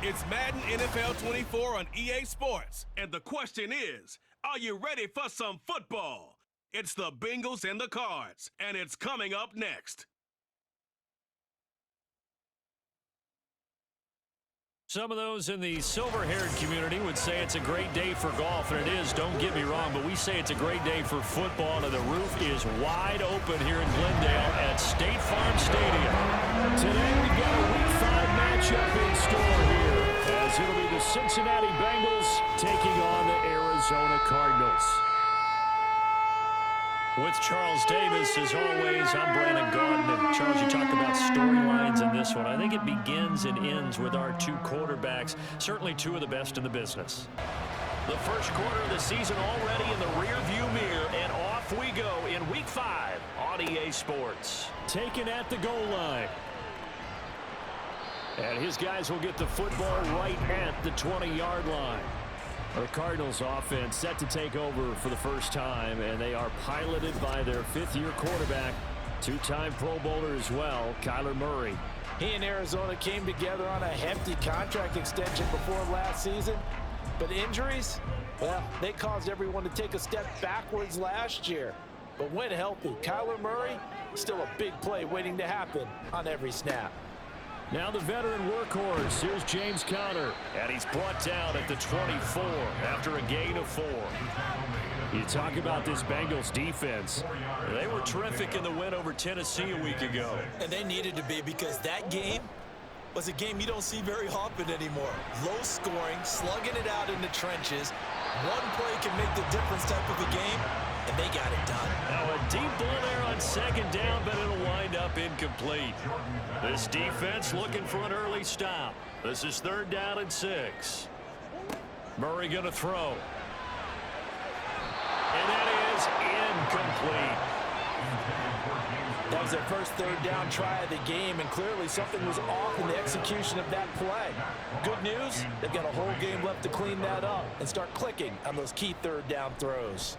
It's Madden NFL 24 on EA Sports. And the question is, are you ready for some football? It's the Bengals and the Cards, and it's coming up next. Some of those in the silver-haired community would say it's a great day for golf, and it is, don't get me wrong, but we say it's a great day for football, and the roof is wide open here in Glendale at State Farm Stadium. Today we've got a Week 5 matchup in store here, as it'll be the Cincinnati Bengals taking on the Arizona Cardinals. With Charles Davis, as always, I'm Brandon Gaudin. And Charles, you talked about storylines in this one. I think it begins and ends with our two quarterbacks, certainly two of the best in the business. The first quarter of the season already in the rearview mirror, and off we go in Week 5 on EA Sports. Taken at the goal line. And his guys will get the football right at the 20-yard line. The Cardinals offense set to take over for the first time, and they are piloted by their fifth-year quarterback, two-time Pro Bowler as well, Kyler Murray. He and Arizona came together on a hefty contract extension before last season, but injuries, well, they caused everyone to take a step backwards last year. But when healthy, Kyler Murray, still a big play waiting to happen on every snap. Now the veteran workhorse, here's James Conner, and he's brought down at the 24 after a gain of 4. You talk about this Bengals defense. They were terrific in the win over Tennessee a week ago. And they needed to be, because that game was a game you don't see very often anymore. Low scoring, slugging it out in the trenches. One play can make the difference type of a game, and they got it done. Now a deep ball there on second down, but it'll wind up incomplete. This defense looking for an early stop. This is 3rd down and 6. Murray going to throw. And that is incomplete. That was their first 3rd down try of the game, and clearly something was off in the execution of that play. Good news, they've got a whole game left to clean that up and start clicking on those key 3rd down throws.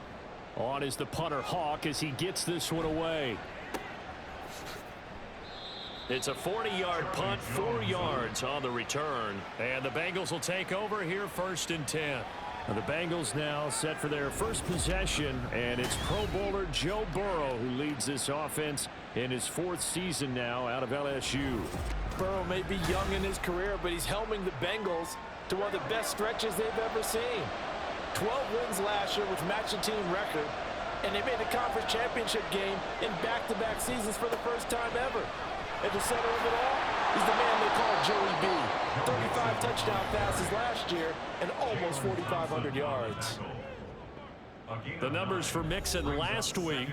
On is the punter Hawk as he gets this one away. It's a 40-yard punt, 4 yards on the return. And the Bengals will take over here 1st and 10. And the Bengals now set for their first possession, and it's Pro Bowler Joe Burrow who leads this offense in his 4th season now out of LSU. Burrow may be young in his career, but he's helming the Bengals to one of the best stretches they've ever seen. 12 wins last year, which matched the team record, and they made the conference championship game in back-to-back seasons for the first time ever. At the center of it all, he's the man they call Joey B. 35 touchdown passes last year and almost 4,500 yards. The numbers for Mixon last week,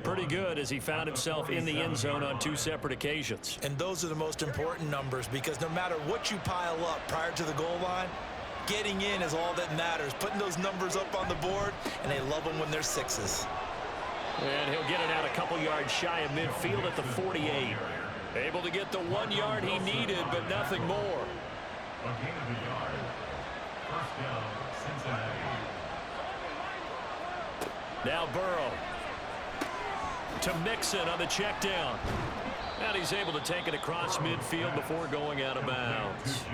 pretty good as he found himself in the end zone on 2 separate occasions. And those are the most important numbers, because no matter what you pile up prior to the goal line, getting in is all that matters. Putting those numbers up on the board, and they love them when they're 6s. And he'll get it out a couple yards shy of midfield at the 48. Able to get the 1 yard he needed, but nothing more. A gain of a yard. 1st down, Cincinnati. Now Burrow to Mixon on the check down. And he's able to take it across midfield before going out of bounds.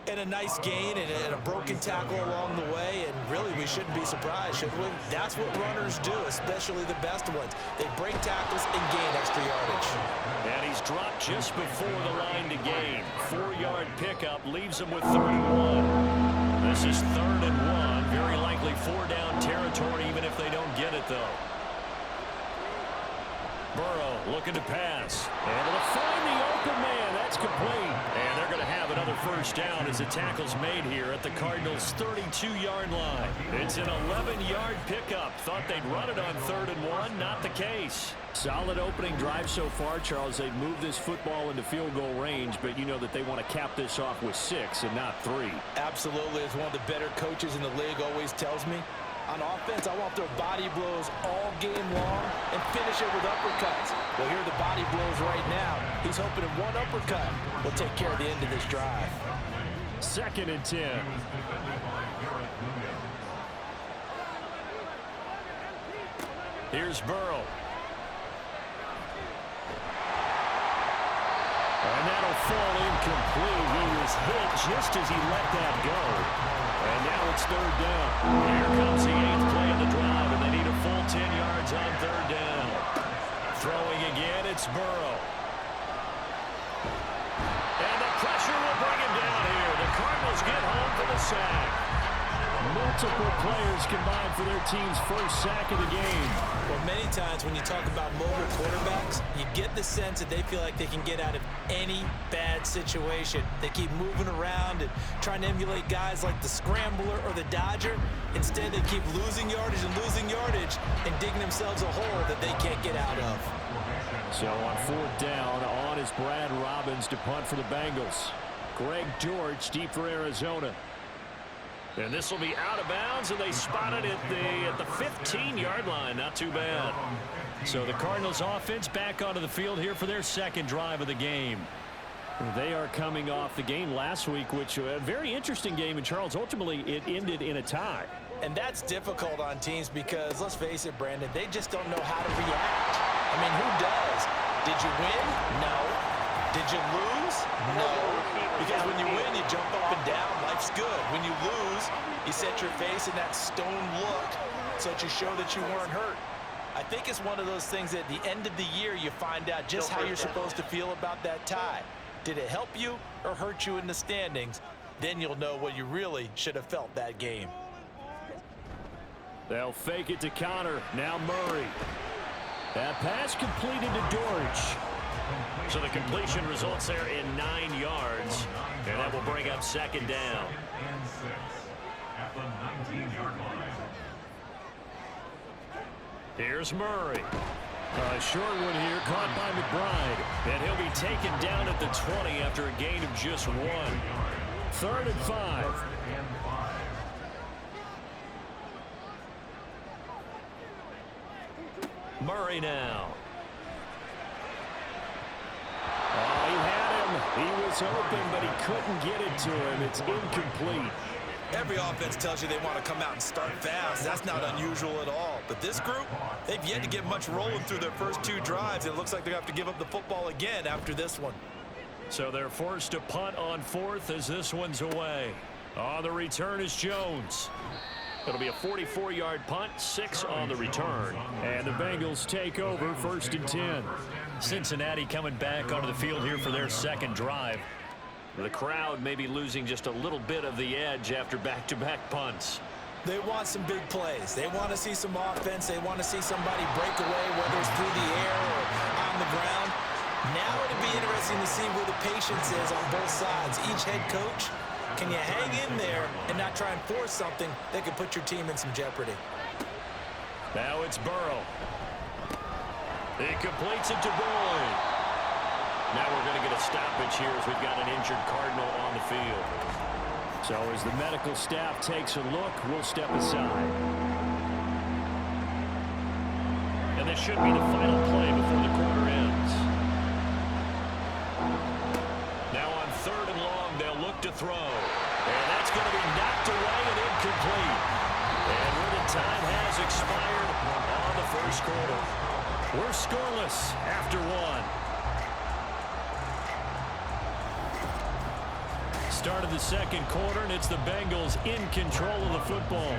And a nice gain and a broken tackle along the way, and really we shouldn't be surprised, should we? That's what runners do, especially the best ones. They break tackles and gain extra yardage. And he's dropped just before the line to gain. 4-yard pickup leaves him with 31. This is 3rd and 1. Very likely 4-down territory, even if they don't get it, though. Burrow looking to pass. Able to find the open man. That's complete. And they're going to have another 1st down as the tackle's made here at the Cardinals' 32-yard line. It's an 11-yard pickup. Thought they'd run it on 3rd and 1. Not the case. Solid opening drive so far, Charles. They've moved this football into field goal range, but you know that they want to cap this off with 6 and not 3. Absolutely. As one of the better coaches in the league always tells me, on offense, I want their body blows all game long and finish it with uppercuts. Well, here are the body blows right now. He's hoping that one uppercut will take care of the end of this drive. 2nd and 10. Here's Burrow. And that'll fall incomplete. He was hit just as he let that go. And now it's third down. Here comes the 8th play of the drive, and they need a full 10 yards on third down. Throwing again, it's Burrow. And the pressure will bring him down here. The Cardinals get home for the sack. Multiple players combined for their team's first sack of the game. Well, many times when you talk about mobile quarterbacks, you get the sense that they feel like they can get out of any bad situation. They keep moving around and trying to emulate guys like the Scrambler or the Dodger. Instead, they keep losing yardage and digging themselves a hole that they can't get out of. So on fourth down, on is Brad Robbins to punt for the Bengals. Greg George deep for Arizona. And this will be out of bounds, and they spot it at the 15-yard line. Not too bad. So the Cardinals offense back onto the field here for their second drive of the game. They are coming off the game last week, which was a very interesting game. And, Charles, ultimately it ended in a tie. And that's difficult on teams because, let's face it, Brandon, they just don't know how to react. I mean, who does? Did you win? No. Did you lose? No. Because when you win, you jump up and down. Life's good. When you lose, you set your face in that stone look so that you show that you weren't hurt. I think it's one of those things that at the end of the year you find out just how you're supposed to feel about that tie. Did it help you or hurt you in the standings? Then you'll know what you really should have felt that game. They'll fake it to Connor. Now Murray. That pass completed to Dortch. So the completion results there in 9 yards. And that will bring up second down. And 6 at the 19-yard line. Here's Murray. A short one here caught by McBride. And he'll be taken down at the 20 after a gain of just 1. 3rd and 5. Murray now. Oh, he had him. He was open, but he couldn't get it to him. It's incomplete. Every offense tells you they want to come out and start fast. That's not unusual at all. But this group, they've yet to get much rolling through their first 2 drives. It looks like they're going to have to give up the football again after this one. So they're forced to punt on 4th as this one's away. On the return is Jones. It'll be a 44-yard punt, 6 on the return. And the Bengals take over 1st and 10. Cincinnati coming back onto the field here for their second drive. The crowd may be losing just a little bit of the edge after back-to-back punts. They want some big plays. They want to see some offense. They want to see somebody break away, whether it's through the air or on the ground. Now it'll be interesting to see where the patience is on both sides. Each head coach, can you hang in there and not try and force something that could put your team in some jeopardy? Now it's Burrow. He completes it to Boyd. Now we're going to get a stoppage here as we've got an injured Cardinal on the field. So as the medical staff takes a look, we'll step aside. And this should be the final play before the quarter ends. Now on 3rd and long, they'll look to throw. And that's going to be knocked away and incomplete. And where the time has expired on the first quarter. We're scoreless after 1. Start of the second quarter, and it's the Bengals in control of the football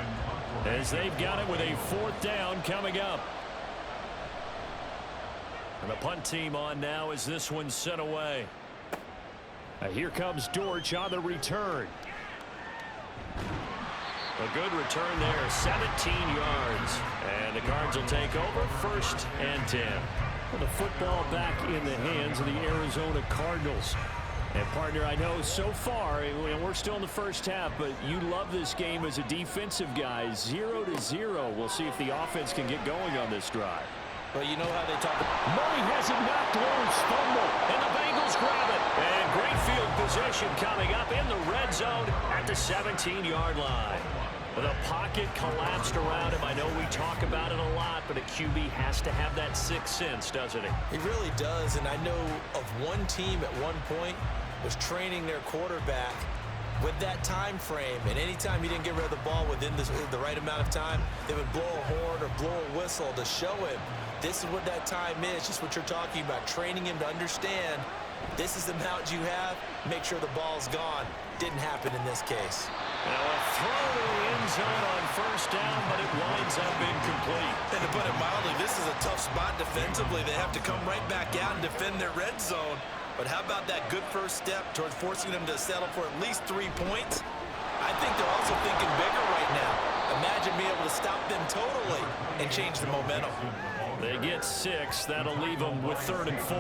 as they've got it with a 4th down coming up. And the punt team on now as this one's sent away. Here comes Dortch on the return. A good return there, 17 yards. And the Cards will take over 1st and 10. Well, the football back in the hands of the Arizona Cardinals. And, partner, I know so far, we're still in the first half, but you love this game as a defensive guy. 0-0. We'll see if the offense can get going on this drive. Well, you know how they talk about... Murray has it knocked loose, fumble, and the Bengals grab it. And great field position coming up in the red zone at the 17-yard line. The pocket collapsed around him. I know we talk about it a lot, but a QB has to have that 6th sense, doesn't he? He really does, and I know of one team at one point was training their quarterback with that time frame, and anytime he didn't get rid of the ball within the right amount of time, they would blow a horn or blow a whistle to show him this is what that time is, just what you're talking about, training him to understand This is the amount you have. Make sure the ball's gone. Didn't happen in this case. Now a throw to the end zone on first down, but it winds up incomplete. And to put it mildly, this is a tough spot defensively. They have to come right back out and defend their red zone. But how about that good first step towards forcing them to settle for at least 3 points? I think they're also thinking bigger right now. Imagine being able to stop them totally and change the momentum. They get 6. That'll leave them with 3rd and 4.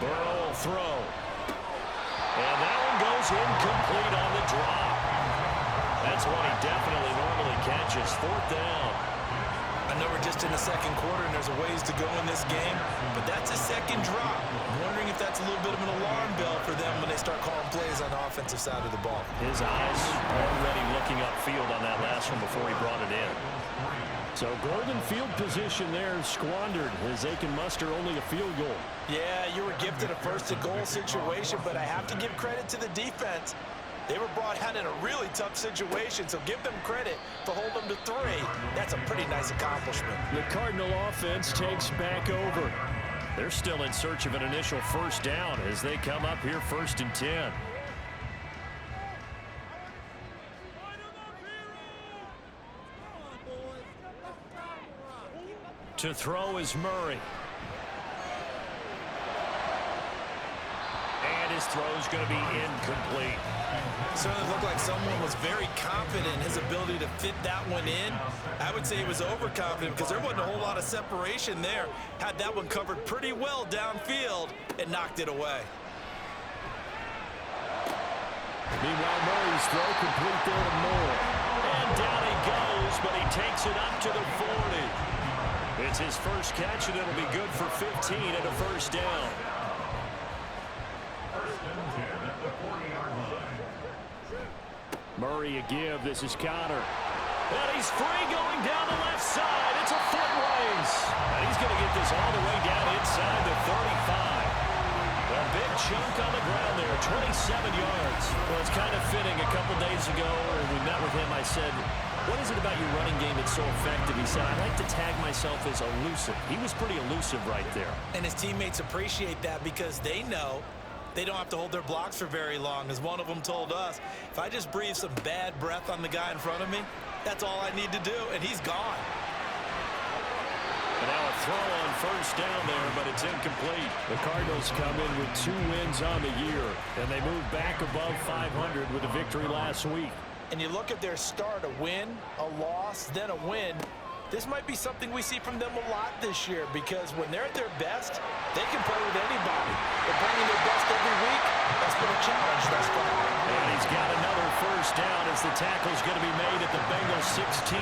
Burrow will throw. And that one goes incomplete on the drop. That's one he definitely normally catches. 4th down. I know we're just in the second quarter and there's a ways to go in this game, but that's a second drop. I'm wondering if that's a little bit of an alarm bell for them when they start calling plays on the offensive side of the ball. His eyes already looking upfield on that last one before he brought it in. So golden field position there squandered as they can muster only a field goal. Yeah, you were gifted a first-and-goal situation, but I have to give credit to the defense. They were brought out in a really tough situation, so give them credit for holding them to 3. That's a pretty nice accomplishment. The Cardinal offense takes back over. They're still in search of an initial first down as they come up here 1st and 10. To throw is Murray. And his throw is going to be incomplete. Certainly looked like someone was very confident in his ability to fit that one in. I would say he was overconfident because there wasn't a whole lot of separation there. Had that one covered pretty well downfield and knocked it away. Meanwhile, Murray's throw complete there to Moore. And down he goes, but he takes it up to the 40. It's his first catch, and it'll be good for 15 at a first down. Murray a give. This is Connor. And he's free going down the left side. It's a foot race. And he's going to get this all the way down inside the 35. A big chunk on the ground there, 27 yards. Well, it's kind of fitting. A couple days ago, when we met with him, I said, what is it about your running game that's so effective? He said, I like to tag myself as elusive. He was pretty elusive right there. And his teammates appreciate that because they know they don't have to hold their blocks for very long. As one of them told us, if I just breathe some bad breath on the guy in front of me, that's all I need to do, and he's gone. And now a throw on first down there, but it's incomplete. The Cardinals come in with 2 wins on the year, and they move back above 500 with a victory last week. And you look at their start, a win, a loss, then a win. This might be something we see from them a lot this year because when they're at their best, they can play with anybody. They're bringing their best every week. That's been a challenge thus far. And he's got another first down as the tackle's going to be made at the Bengals 16.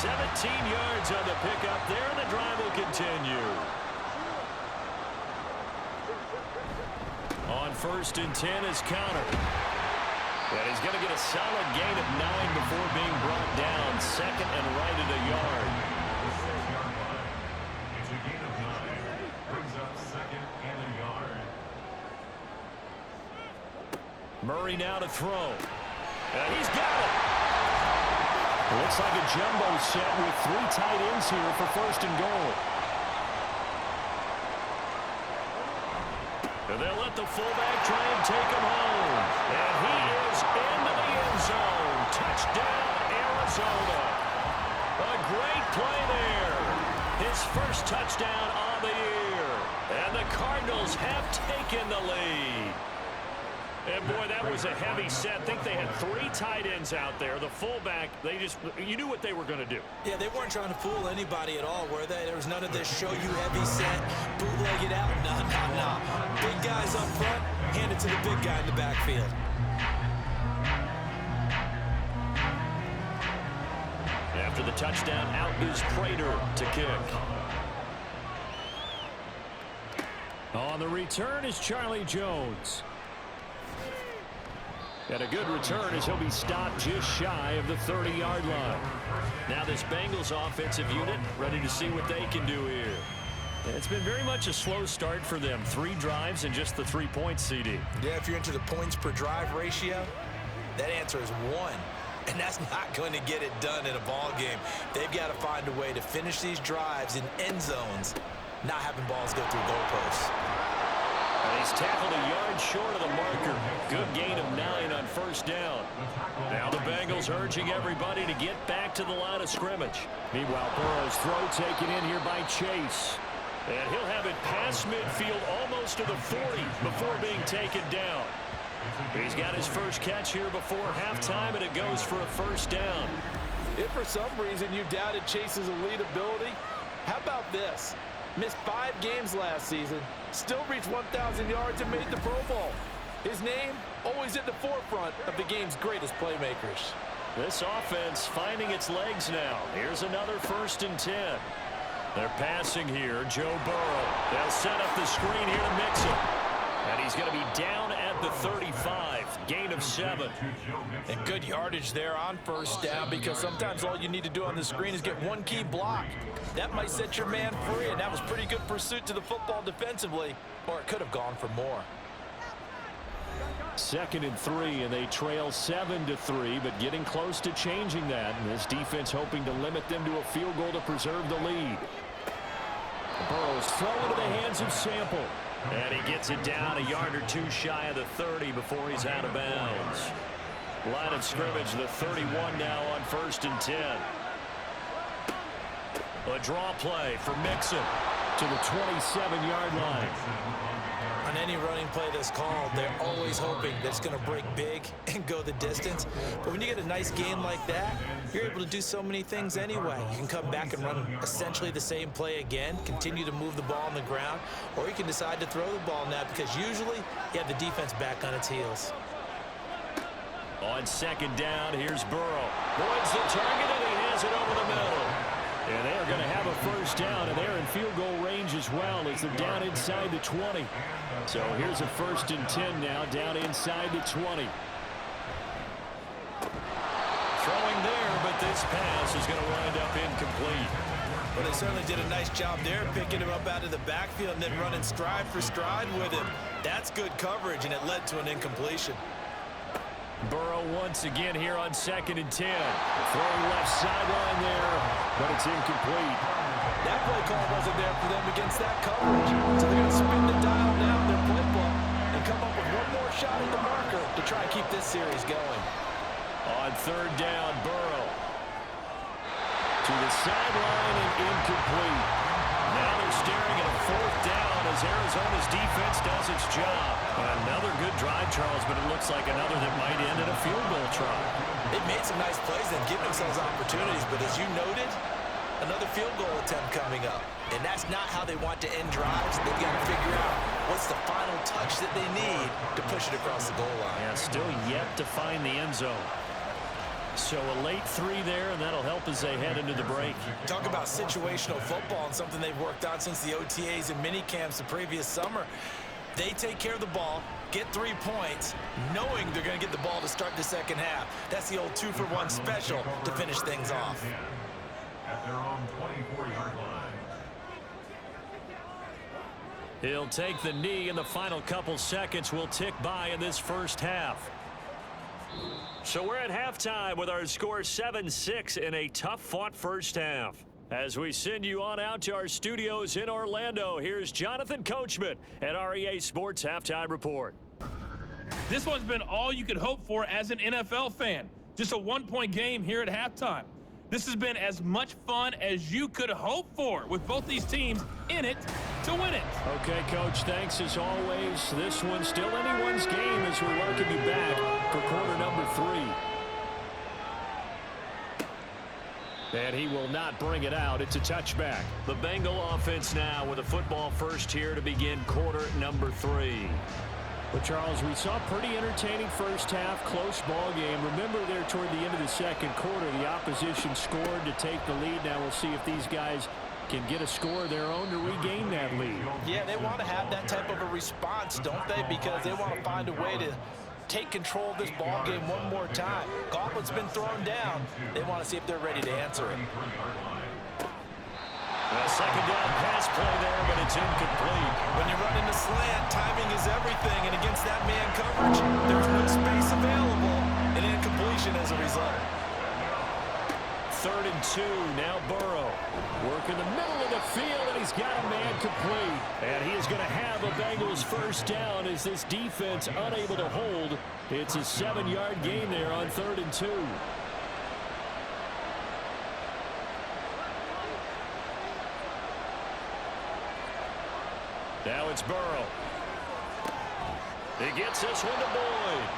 17 yards on the pickup there, and the drive will continue. On 1st and 10 is Connor. And he's going to get a solid gain of 9 before being brought down. 2nd and right at a yard. It's a gain of 9. Brings up 2nd and a yard. Murray now to throw. And he's got it. It looks like a jumbo set with 3 tight ends here for 1st and goal. And they'll let the fullback try and take him home. And he is into the end zone. Touchdown, Arizona. A great play there. His first touchdown on the year. And the Cardinals have taken the lead. And boy, that was a heavy set. I think they had 3 tight ends out there. The fullback, you knew what they were going to do. Yeah, they weren't trying to fool anybody at all, were they? There was none of this show you heavy set, bootleg it out. No. Big guys up front, hand it to the big guy in the backfield. After the touchdown, out is Prater to kick. On the return is Charlie Jones. And a good return as he'll be stopped just shy of the 30-yard line. Now this Bengals offensive unit ready to see what they can do here. It's been very much a slow start for them. 3 drives and just the 3 points, CD. Yeah, if you're into the points per drive ratio, that answer is 1. And that's not going to get it done in a ball game. They've got to find a way to finish these drives in end zones, not having balls go through goalposts. And he's tackled a yard short of the marker. Good gain of 9 on first down. Now the Bengals urging everybody to get back to the line of scrimmage. Meanwhile, Burrow's throw taken in here by Chase. And he'll have it past midfield almost to the 40 before being taken down. He's got his first catch here before halftime, and it goes for a first down. If for some reason you doubted Chase's elite ability, how about this? Missed 5 games last season, still reached 1,000 yards and made the Pro Bowl. His name always at the forefront of the game's greatest playmakers. This offense finding its legs now. Here's another 1st and 10. They're passing here. Joe Burrow. They'll set up the screen here to mix him. And he's going to be down at the 35. Gain of 7. And good yardage there on first down, because sometimes all you need to do on the screen is get one key block. That might set your man free, and that was pretty good pursuit to the football defensively, or it could have gone for more. 2nd and 3, and they trail 7-3, but getting close to changing that. And this defense hoping to limit them to a field goal to preserve the lead. Burrow's throw into the hands of Sample. And he gets it down a yard or 2 shy of the 30 before he's out of bounds. Line of scrimmage, the 31 now on 1st and 10. A draw play for Mixon to the 27-yard line. On any running play that's called, they're always hoping that it's going to break big and go the distance. But when you get a nice game like that, you're able to do so many things anyway. You can come back and run essentially the same play again, continue to move the ball on the ground, or you can decide to throw the ball now, because usually you have the defense back on its heels. On 2nd down, here's Burrow. Boyd's the target, and he has it over the middle. And they're going to have a first down, and they're in field goal range as well as they're down inside the 20. So here's a 1st and 10 now, down inside the 20. Throwing there, but this pass is going to wind up incomplete. Well, they certainly did a nice job there, picking him up out of the backfield and then running stride for stride with him. That's good coverage, and it led to an incompletion. Burrow once again here on 2nd and 10. Throwing left sideline there, but it's incomplete. That play call wasn't there for them against that coverage. So they're going to spin the dial now in their playbook and come up with one more shot at the marker to try and keep this series going. On 3rd down, Burrow to the sideline and incomplete. Now they're staring at a 4th down as Arizona's defense does its job. Another good drive, Charles, but it looks like another that might end in a field goal try. They've made some nice plays and given themselves opportunities, but as you noted, another field goal attempt coming up. And that's not how they want to end drives. They've got to figure out what's the final touch that they need to push it across the goal line. Yeah, still yet to find the end zone. So a late 3 there, and that'll help as they head into the break. Talk about situational football and something they've worked on since the OTAs and mini camps the previous summer. They take care of the ball, get 3 points, knowing they're going to get the ball to start the second half. That's the old 2-for-1 special to finish things off. At their own 24-yard line. He'll take the knee, and the final couple seconds will tick by in this first half. So we're at halftime with our score 7-6 in a tough-fought first half. As we send you on out to our studios in Orlando, here's Jonathan Coachman at our EA Sports Halftime Report. This one's been all you could hope for as an NFL fan. Just a one-point game here at halftime. This has been as much fun as you could hope for, with both these teams in it to win it. Okay, Coach, thanks as always. This one's still anyone's game as we welcome you back for quarter number 3. And he will not bring it out. It's a touchback. The Bengal offense now with a football first here to begin quarter number 3. But, Charles, we saw a pretty entertaining first half, close ball game. Remember there toward the end of the second quarter, the opposition scored to take the lead. Now we'll see if these guys can get a score of their own to regain that lead. Yeah, they want to have that type of a response, don't they? Because they want to find a way to take control of this ball game one more time. Gauntlet's been thrown down. They want to see if they're ready to answer it. A second down pass play there, but it's incomplete. When you run into slant, timing is everything, and against that man coverage, there's no space available. An incompletion. completion as a result. 3rd and 2, now Burrow. Working the middle of the field, and he's got a man complete. And he is going to have a Bengals first down as this defense unable to hold. It's a 7-yard gain there on 3rd and 2. Now it's Burrow. He gets this one to Boyd.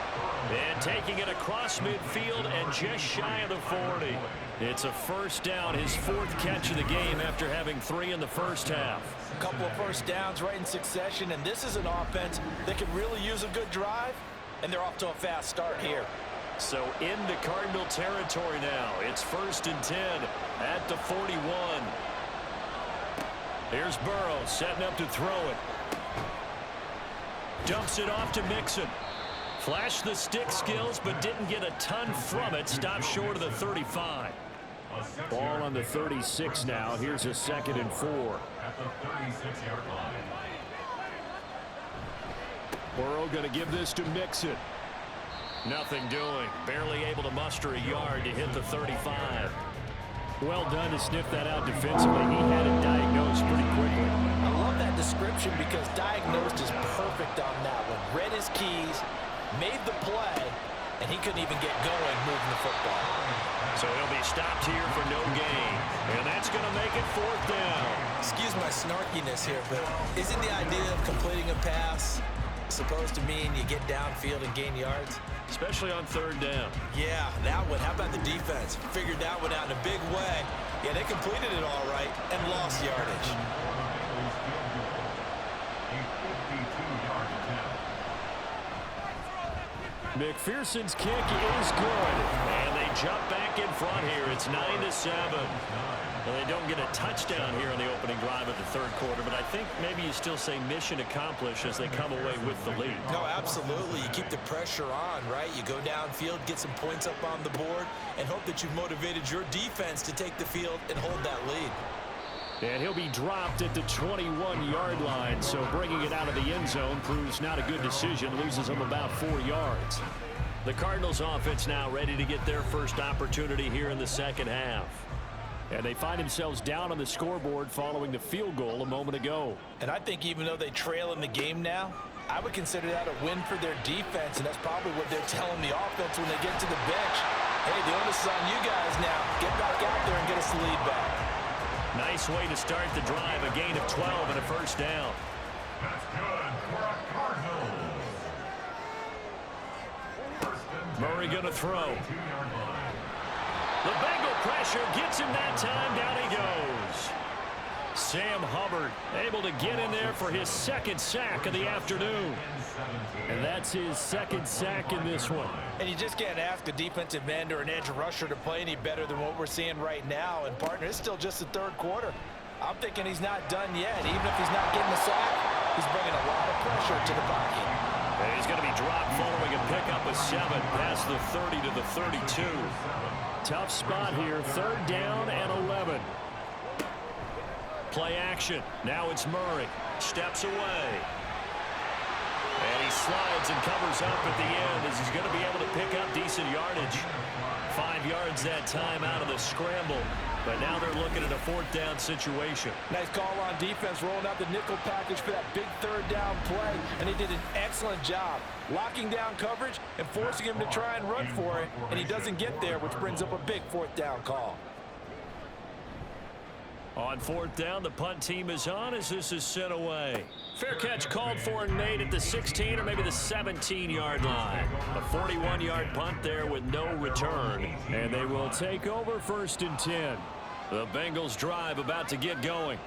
And taking it across midfield and just shy of the 40. It's a first down, his 4th catch of the game after having 3 in the first half. A couple of first downs right in succession, and this is an offense that can really use a good drive, and they're off to a fast start here. So into Cardinal territory now. It's 1st and 10 at the 41. Here's Burrow setting up to throw it. Dumps it off to Mixon. Flashed the stick skills, but didn't get a ton from it. Stopped short of the 35. Ball on the 36 now. Here's a 2nd and 4. At the 36-yard line. Burrow going to give this to Mixon. Nothing doing. Barely able to muster a yard to hit the 35. Well done to sniff that out defensively. He had it diagnosed pretty quickly. I love that description because diagnosed is perfect on that one. Read his keys, made the play, and he couldn't even get going moving the football. So he'll be stopped here for no gain. And that's going to make it 4th down. Excuse my snarkiness here, but isn't the idea of completing a pass supposed to mean you get downfield and gain yards? Especially on 3rd down. Yeah, that one. How about the defense? Figured that one out in a big way. Yeah, they completed it all right and lost yardage. McPherson's kick is good. And they jump back in front here. It's 9-7. Well, they don't get a touchdown here on the opening drive of the 3rd quarter, but I think maybe you still say mission accomplished as they come away with the lead. No, absolutely. You keep the pressure on, right? You go downfield, get some points up on the board, and hope that you've motivated your defense to take the field and hold that lead. And he'll be dropped at the 21-yard line, so bringing it out of the end zone proves not a good decision. Loses him about 4 yards. The Cardinals offense now ready to get their first opportunity here in the 2nd half. And they find themselves down on the scoreboard following the field goal a moment ago. And I think even though they trail in the game now, I would consider that a win for their defense, and that's probably what they're telling the offense when they get to the bench. Hey, the onus is on you guys now. Get back out there and get us the lead back. Nice way to start the drive. A gain of 12 and a first down. That's good for a Cardinals. Murray going to throw. 2-yard line. The Bengal pressure gets him that time. Down he goes. Sam Hubbard able to get in there for his 2nd sack of the afternoon. And that's his 2nd sack in this one. And you just can't ask a defensive end or an edge rusher to play any better than what we're seeing right now. And, partner, it's still just the 3rd quarter. I'm thinking he's not done yet. Even if he's not getting the sack, he's bringing a lot of pressure to the pocket. And he's going to be dropped following a pickup of 7 past the 30 to the 32. Tough spot here. 3rd down and 11. Play action. Now it's Murray. Steps away. And he slides and covers up at the end as he's going to be able to pick up decent yardage. 5 yards that time out of the scramble. But now they're looking at a 4th down situation. Nice call on defense, rolling out the nickel package for that big 3rd down play. And he did an excellent job locking down coverage and forcing him to try and run for it. And he doesn't get there, which brings up a big 4th down call. On 4th down, the punt team is on as this is sent away. Fair catch called for and made at the 16 or maybe the 17-yard line. A 41-yard punt there with no return. And they will take over 1st and 10. The Bengals drive about to get going.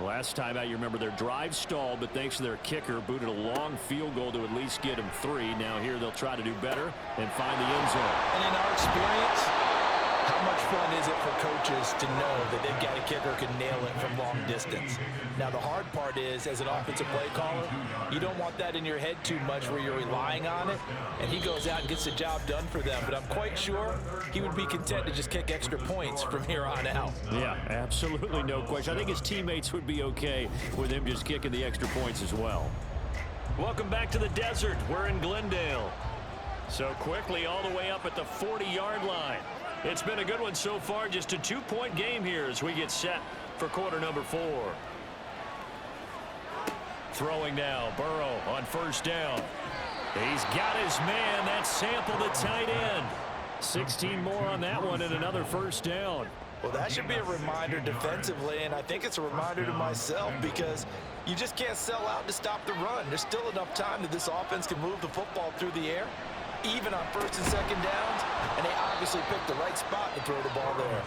Last time out, you remember their drive stalled, but thanks to their kicker, booted a long field goal to at least get them 3. Now here they'll try to do better and find the end zone. And in our experience, how much fun is it for coaches to know that they've got a kicker who can nail it from long distance? Now, the hard part is, as an offensive play caller, you don't want that in your head too much where you're relying on it, and he goes out and gets the job done for them. But I'm quite sure he would be content to just kick extra points from here on out. Yeah, absolutely no question. I think his teammates would be okay with him just kicking the extra points as well. Welcome back to the desert. We're in Glendale. So quickly all the way up at the 40-yard line. It's been a good one so far. Just a 2-point game here as we get set for quarter number 4. Throwing now, Burrow on first down. He's got his man. That's Sample, the tight end. 16 more on that one and another first down. Well, that should be a reminder defensively, and I think it's a reminder to myself because you just can't sell out to stop the run. There's still enough time that this offense can move the football through the air, even on first and second downs, and they obviously picked the right spot to throw the ball there.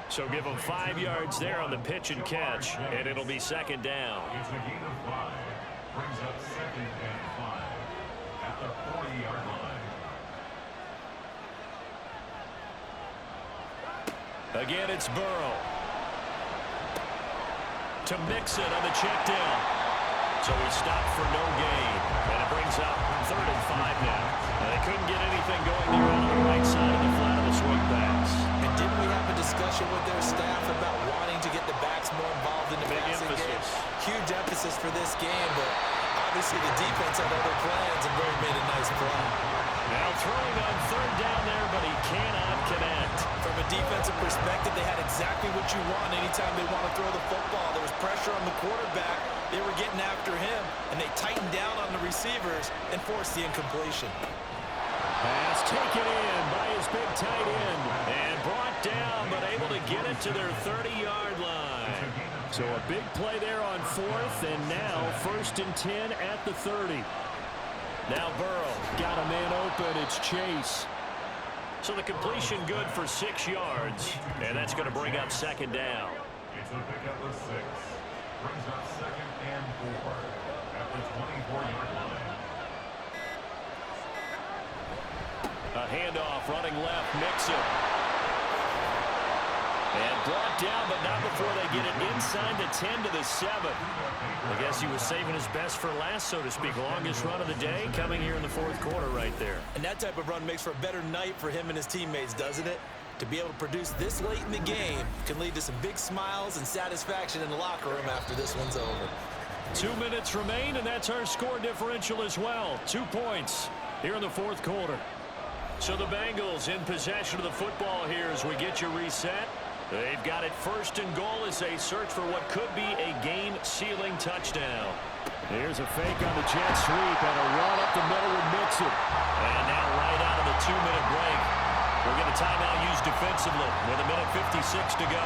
So give them 5 yards there on the pitch and catch, and it'll be second down. It's a gain of 5. Brings up 2nd and 5 at the 40-yard line. Again, it's Burrow. To mix it on the check down. So he stopped for no gain. And it brings up 3rd and 5 now. They couldn't get anything going there on the right side of the flat of the swing pass. And didn't we have a discussion with their staff about wanting to get the backs more involved in the passing game? Huge emphasis for this game, but obviously the defense had other plans and really made a nice play. Now throwing on 3rd down there, but he cannot connect. From a defensive perspective, they had exactly what you want anytime they want to throw the football. There was pressure on the quarterback. They were getting after him, and they tightened down on the receivers and forced the incompletion. Pass taken in by his big tight end and brought down, but able to get it to their 30-yard line. So a big play there on 4th, and now 1st and 10 at the 30. Now Burrow got a man open. It's Chase. So the completion good for 6 yards, and that's going to bring up second down. It's a pickup of 6. Brings up 2nd and 4 at the 24-yard line. A handoff running left, Mixon. And brought down, but not before they get it inside the 10 to the 7. I guess he was saving his best for last, so to speak. Longest run of the day coming here in the 4th quarter right there. And that type of run makes for a better night for him and his teammates, doesn't it? To be able to produce this late in the game can lead to some big smiles and satisfaction in the locker room after this one's over. 2 minutes remain, and that's our score differential as well. 2 points here in the 4th quarter. So the Bengals in possession of the football here as we get you reset. They've got it 1st and goal as they search for what could be a game-sealing touchdown. Here's a fake on the jet sweep and a run up the middle with Mixon. And now right out of the 2-minute break, we'll get a timeout used defensively with 1:56 to go.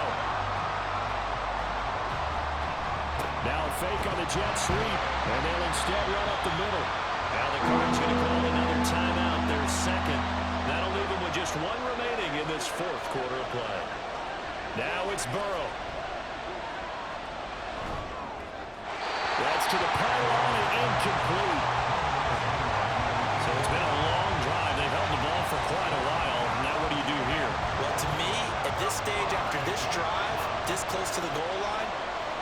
Now a fake on the jet sweep, and they'll instead run up the middle. Now the Cards going to call another timeout, their 2nd. That'll leave them with just 1 remaining in this 4th quarter of play. Now it's Burrow. That's to the pylon and incomplete. So it's been a long drive. They've held the ball for quite a while. Now what do you do here? Well, to me, at this stage after this drive, this close to the goal line,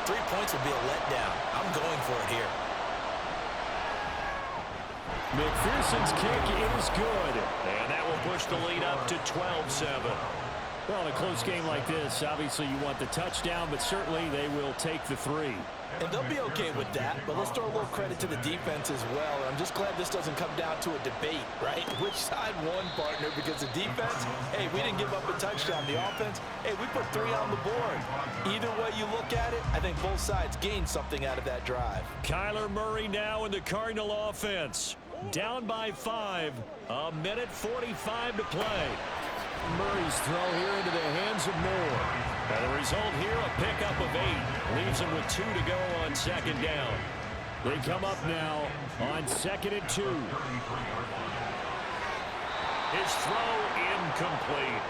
3 points would be a letdown. I'm going for it here. McPherson's kick is good. And that will push the lead up to 12-7. Well, in a close game like this, obviously you want the touchdown, but certainly they will take the 3. And they'll be okay with that, but let's throw a little credit to the defense as well. I'm just glad this doesn't come down to a debate, right? Which side won, partner? Because the defense, hey, we didn't give up a touchdown. The offense, hey, we put 3 on the board. Either way you look at it, I think both sides gained something out of that drive. Kyler Murray now in the Cardinal offense. Down by 5. 1:45 to play. Murray's throw here into the hands of Moore. And the result here, a pickup of 8. Leaves him with 2 to go on 2nd down. They come up now on 2nd and 2. His throw incomplete.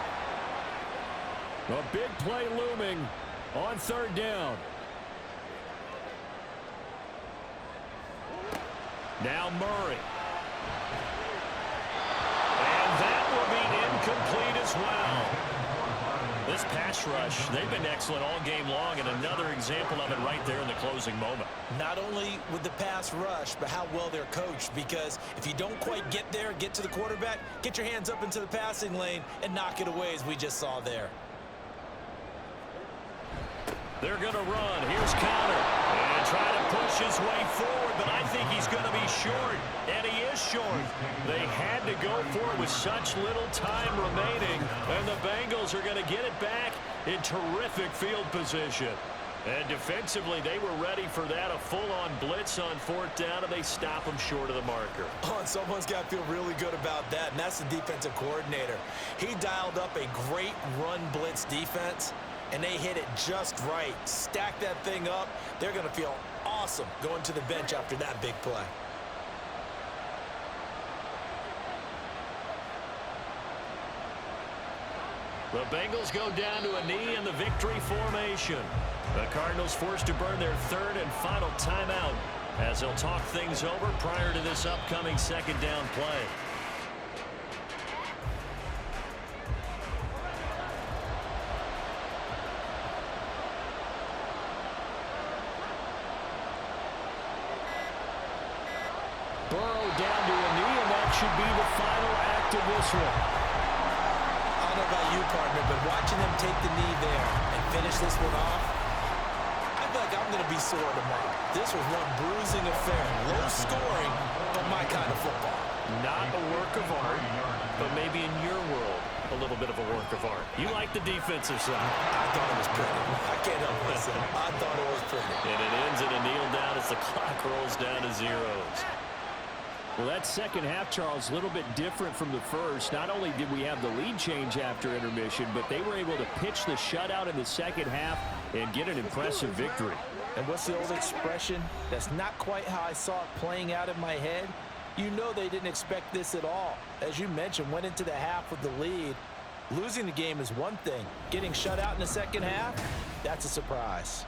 A big play looming on 3rd down. Now Murray. And that will be incomplete as well. This pass rush, they've been excellent all game long, and another example of it right there in the closing moment. Not only with the pass rush, but how well they're coached, because if you don't quite get there, get to the quarterback, get your hands up into the passing lane and knock it away as we just saw there. They're going to run. Here's Connor. And try to push push his way forward, but I think he's going to be short, and he is short. They had to go for it with such little time remaining, and the Bengals are going to get it back in terrific field position. And defensively, they were ready for that, a full-on blitz on fourth down, and they stop them short of the marker. Oh, and someone's got to feel really good about that, and that's the defensive coordinator. He dialed up a great run blitz defense, and they hit it just right. Stack that thing up. They're going to feel awesome going to the bench after that big play. The Bengals go down to a knee in the victory formation. The Cardinals forced to burn their third and final timeout as they'll talk things over prior to this upcoming second down play. Burrow down to a knee, and that should be the final act of this one. I don't know about you, partner, but watching them take the knee there and finish this one off, I feel like I'm going to be sore tomorrow. This was one bruising affair. Low scoring, but my kind of football. Not a work of art, but maybe in your world, a little bit of a work of art. You like the defensive side. I thought it was pretty. I can't help myself. I thought it was pretty. And it ends in a kneel down as the clock rolls down to zeros. Well, that second half, Charles, a little bit different from the first. Not only did we have the lead change after intermission, but they were able to pitch the shutout in the second half and get an impressive victory. And what's the old expression? That's not quite how I saw it playing out in my head. You know they didn't expect this at all. As you mentioned, went into the half with the lead. Losing the game is one thing. Getting shut out in the second half, that's a surprise.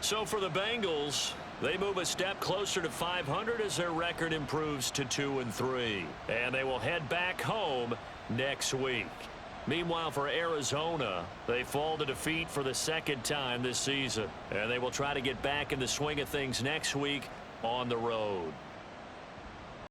So for the Bengals, they move a step closer to 500 as their record improves to 2-3. And they will head back home next week. Meanwhile, for Arizona, they fall to defeat for the second time this season. And they will try to get back in the swing of things next week on the road.